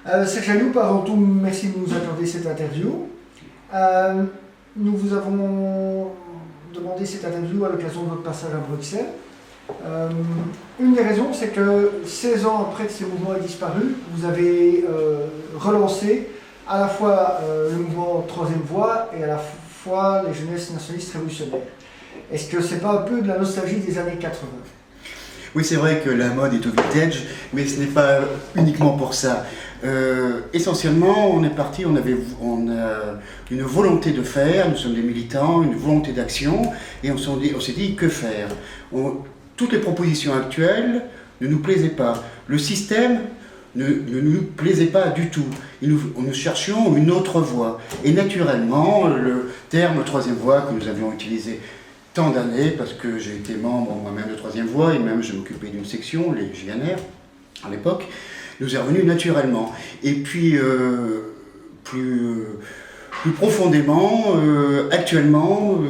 Serge Ayoub, avant tout, merci de nous accorder cette interview. Nous vous avons demandé cette interview à l'occasion de votre passage à Bruxelles. Une des raisons, c'est que 16 ans après que ces mouvements aient disparu, vous avez relancé à la fois le mouvement Troisième Voie et à la fois les jeunesses nationalistes révolutionnaires. Est-ce que c'est pas un peu de la nostalgie des années 80 ? Oui, c'est vrai que la mode est au vintage, mais ce n'est pas uniquement pour ça. Essentiellement, on est parti, on a une volonté de faire, nous sommes des militants, une volonté d'action, et on s'est dit que faire. Toutes les propositions actuelles ne nous plaisaient pas. Le système ne nous plaisait pas du tout. Nous cherchions une autre voie. Et naturellement, le terme troisième voie que nous avions utilisé tant d'années, parce que j'ai été membre moi-même de Troisième Voie, et même je m'occupais d'une section, les JNR, à l'époque, nous est revenu naturellement. Et puis, plus profondément, actuellement,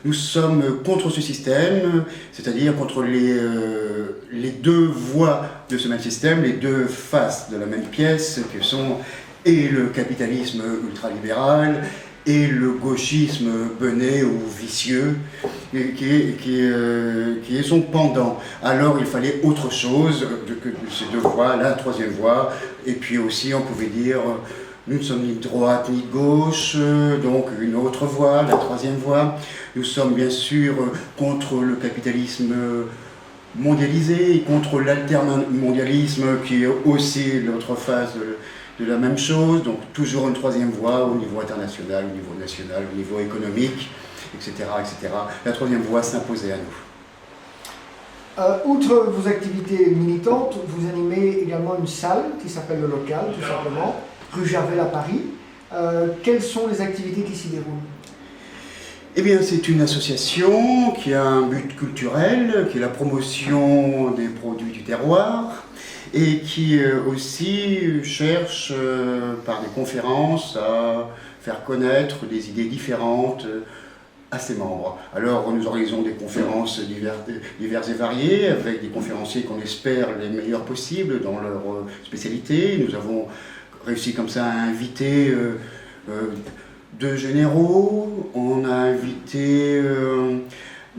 nous sommes contre ce système, c'est-à-dire contre les deux voies de ce même système, les deux faces de la même pièce, que sont et le capitalisme ultralibéral, et le gauchisme bené ou vicieux, qui est son pendant. Alors il fallait autre chose que ces deux voies, la troisième voie, et puis aussi on pouvait dire, nous ne sommes ni de droite ni de gauche, donc une autre voie, la troisième voie. Nous sommes bien sûr contre le capitalisme mondialisé, et contre l'altermondialisme qui est aussi l'autre face de la même chose, donc toujours une troisième voie au niveau international, au niveau national, au niveau économique, etc. etc. La troisième voie s'imposait à nous. Outre vos activités militantes, vous animez également une salle qui s'appelle Le Local, tout simplement, rue Jarvel à Paris. Quelles sont les activités qui s'y déroulent ? Eh bien, c'est une association qui a un but culturel, qui est la promotion des produits du terroir, et qui aussi cherche par des conférences à faire connaître des idées différentes à ses membres. Alors nous organisons des conférences diverses et variées, avec des conférenciers qu'on espère les meilleurs possibles dans leur spécialité. Nous avons réussi comme ça à inviter deux généraux, on a invité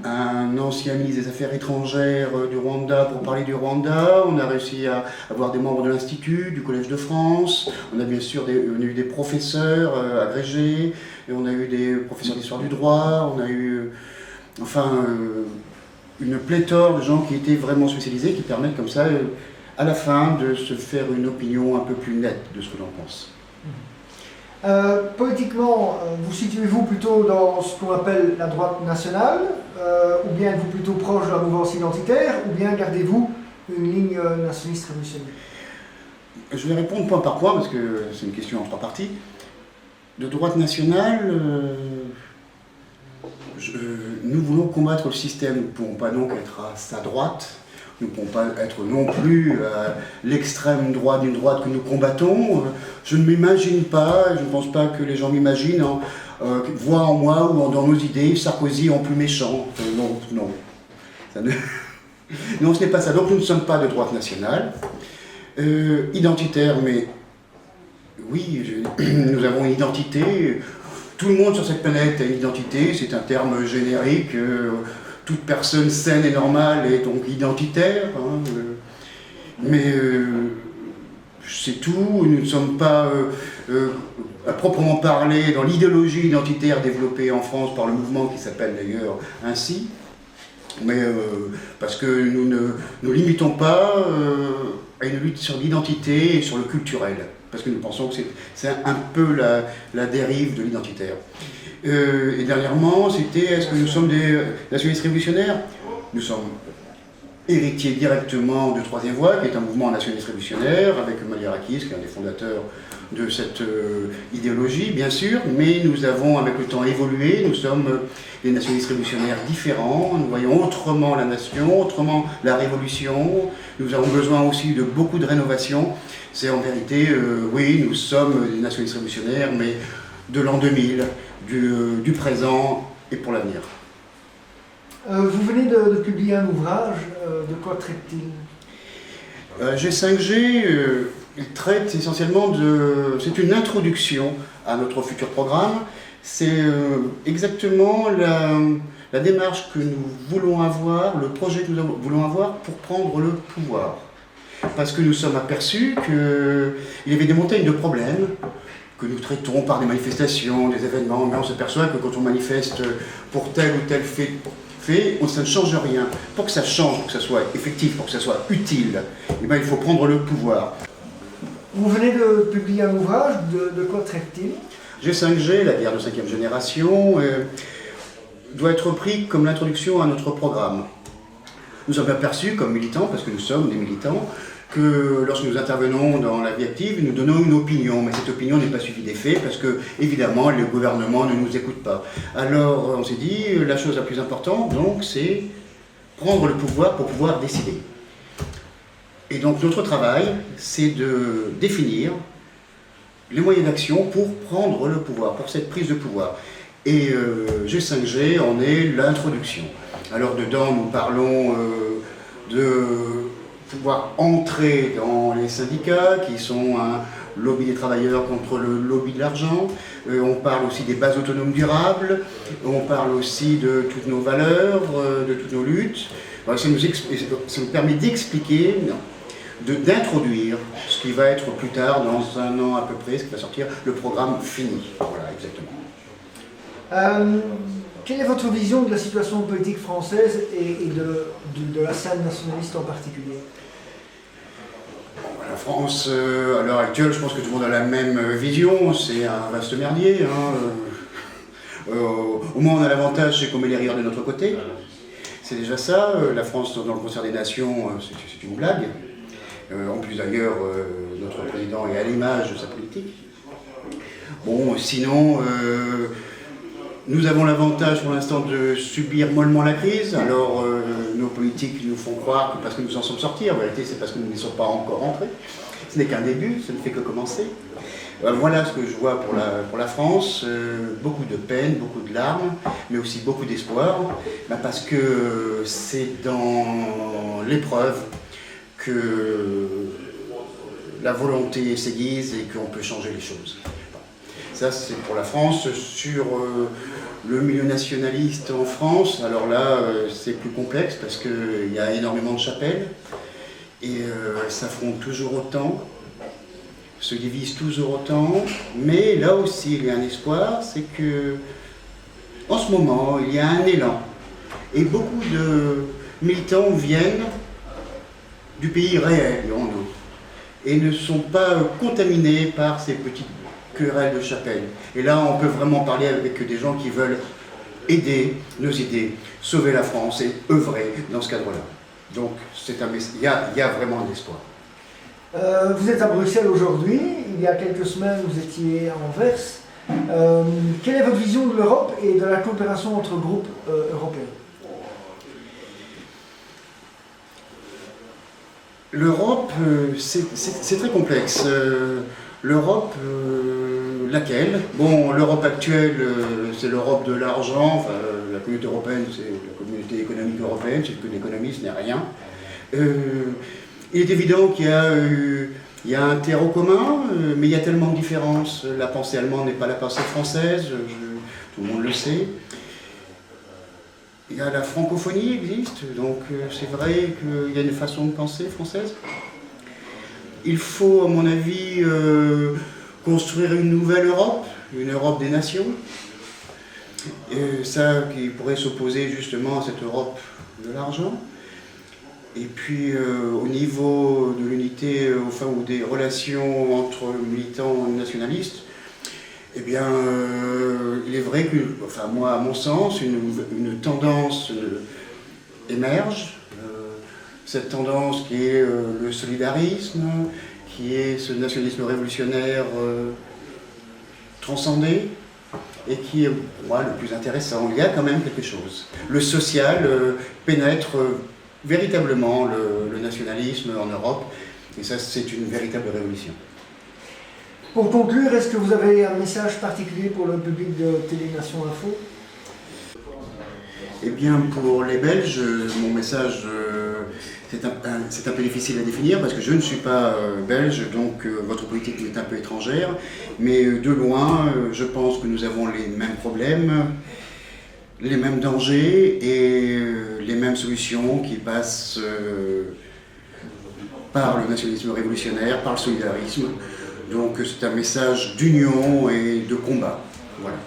un ancien ministre des Affaires étrangères du Rwanda pour parler du Rwanda. On a réussi à avoir des membres de l'Institut, du Collège de France. On a bien sûr on a eu des professeurs agrégés, et on a eu des professeurs d'histoire du droit, on a eu une pléthore de gens qui étaient vraiment spécialisés, qui permettent comme ça, à la fin, de se faire une opinion un peu plus nette de ce que l'on pense. Politiquement, vous situez-vous plutôt dans ce qu'on appelle la droite nationale, ou bien êtes-vous plutôt proche de la mouvance identitaire, ou bien gardez-vous une ligne nationaliste révolutionnaire ? Je vais répondre point par point, parce que c'est une question en trois parties. De droite nationale, nous voulons combattre le système, nous ne pouvons pas donc être à sa droite. Nous ne pouvons pas être non plus l'extrême droite d'une droite que nous combattons. Je ne m'imagine pas, je ne pense pas que les gens m'imaginent, voient en moi ou dans nos idées Sarkozy en plus méchant. Non. Non, ce n'est pas ça. Donc nous ne sommes pas de droite nationale. Identitaire, mais oui, nous avons une identité. Tout le monde sur cette planète a une identité, c'est un terme générique. Toute personne saine et normale est donc identitaire, mais c'est tout. Nous ne sommes pas, à proprement parler, dans l'idéologie identitaire développée en France par le mouvement qui s'appelle d'ailleurs ainsi, mais parce que nous ne nous limitons pas à une lutte sur l'identité et sur le culturel, parce que nous pensons que c'est un peu la dérive de l'identitaire. Et dernièrement, c'était est-ce que nous sommes des nationalistes révolutionnaires ? Nous sommes héritiers directement de Troisième Voie, qui est un mouvement nationaliste révolutionnaire, avec Maliarakis, qui est un des fondateurs de cette idéologie, bien sûr, mais nous avons avec le temps évolué, nous sommes des nationalistes révolutionnaires différents, nous voyons autrement la nation, autrement la révolution, nous avons besoin aussi de beaucoup de rénovation. C'est en vérité, oui, nous sommes des nationalistes révolutionnaires, mais de l'an 2000, du présent et pour l'avenir. Vous venez de publier un ouvrage, de quoi traite-t-il ? G5G, il traite essentiellement de... C'est une introduction à notre futur programme. C'est exactement la démarche que nous voulons avoir, le projet que nous voulons avoir pour prendre le pouvoir. Parce que nous sommes aperçus qu'il y avait des montagnes de problèmes que nous traitons par des manifestations, des événements, mais on s'aperçoit que quand on manifeste pour tel ou tel fait, ça ne change rien. Pour que ça change, pour que ça soit effectif, pour que ça soit utile, eh bien, il faut prendre le pouvoir. Vous venez de publier un ouvrage, de quoi traite-t-il? G5G, la guerre de 5e génération, doit être pris comme l'introduction à notre programme. Nous sommes aperçus comme militants, parce que nous sommes des militants, que lorsque nous intervenons dans la vie active, nous donnons une opinion, mais cette opinion n'est pas suivie des faits, parce que, évidemment, le gouvernement ne nous écoute pas. Alors, on s'est dit, la chose la plus importante, donc, c'est prendre le pouvoir pour pouvoir décider. Et donc, notre travail, c'est de définir les moyens d'action pour prendre le pouvoir, pour cette prise de pouvoir. Et G5G en est l'introduction. Alors, dedans, nous parlons de pouvoir entrer dans les syndicats, qui sont un lobby des travailleurs contre le lobby de l'argent. On parle aussi des bases autonomes durables, on parle aussi de toutes nos valeurs, de toutes nos luttes. Alors, ça nous permet d'expliquer, d'introduire ce qui va être plus tard, dans un an à peu près, ce qui va sortir, le programme fini. Voilà, exactement. Quelle est votre vision de la situation politique française et de la scène nationaliste en particulier? La France, à l'heure actuelle, je pense que tout le monde a la même vision, c'est un vaste merdier. Au moins on a l'avantage, c'est qu'on met les rires de notre côté. C'est déjà ça, la France dans le concert des nations, c'est une blague. En plus d'ailleurs, notre président est à l'image de sa politique. Bon, sinon, nous avons l'avantage pour l'instant de subir mollement la crise. Alors, nos politiques nous font croire que parce que nous en sommes sortis, en vérité, c'est parce que nous n'y sommes pas encore entrés. Ce n'est qu'un début, ça ne fait que commencer. Voilà ce que je vois pour la France. Beaucoup de peine, beaucoup de larmes, mais aussi beaucoup d'espoir. Parce que c'est dans l'épreuve que la volonté s'aiguise et qu'on peut changer les choses. Ça, c'est pour la France. Sur le milieu nationaliste en France, alors là, c'est plus complexe parce qu'il y a énormément de chapelles et s'affrontent toujours autant, se divisent toujours autant, mais là aussi, il y a un espoir, c'est que en ce moment, il y a un élan et beaucoup de militants viennent du pays réel, dirons-nous, et ne sont pas contaminés par ces petites querelles de chapelle. Et là, on peut vraiment parler avec des gens qui veulent nous aider, sauver la France et œuvrer dans ce cadre-là. Donc, il y a vraiment un espoir. Vous êtes à Bruxelles aujourd'hui, il y a quelques semaines vous étiez à Anvers. Quelle est votre vision de l'Europe et de la coopération entre groupes européens? L'Europe, c'est très complexe. L'Europe, laquelle? Bon, l'Europe actuelle, c'est l'Europe de l'argent, enfin, la communauté européenne, c'est la communauté économique européenne, c'est que l'économie, ce n'est rien. Il est évident qu'il y a un terreau commun, mais il y a tellement de différences. La pensée allemande n'est pas la pensée française, tout le monde le sait. Il y a la francophonie existe, donc c'est vrai qu'il y a une façon de penser française. Il faut, à mon avis, construire une nouvelle Europe, une Europe des nations. Et ça qui pourrait s'opposer justement à cette Europe de l'argent. Et puis au niveau de l'unité, enfin, ou des relations entre militants et nationalistes, eh bien, il est vrai que, enfin moi, à mon sens, une tendance émerge. Cette tendance qui est le solidarisme, qui est ce nationalisme révolutionnaire transcendé, et qui est, pour moi, le plus intéressant. Il y a quand même quelque chose. Le social pénètre véritablement le nationalisme en Europe, et ça, c'est une véritable révolution. Pour conclure, est-ce que vous avez un message particulier pour le public de Télénation Info? Eh bien, pour les Belges, mon message, c'est un peu difficile à définir parce que je ne suis pas belge, donc votre politique m'est un peu étrangère. Mais de loin, je pense que nous avons les mêmes problèmes, les mêmes dangers et les mêmes solutions qui passent par le nationalisme révolutionnaire, par le solidarisme. Donc c'est un message d'union et de combat. Voilà.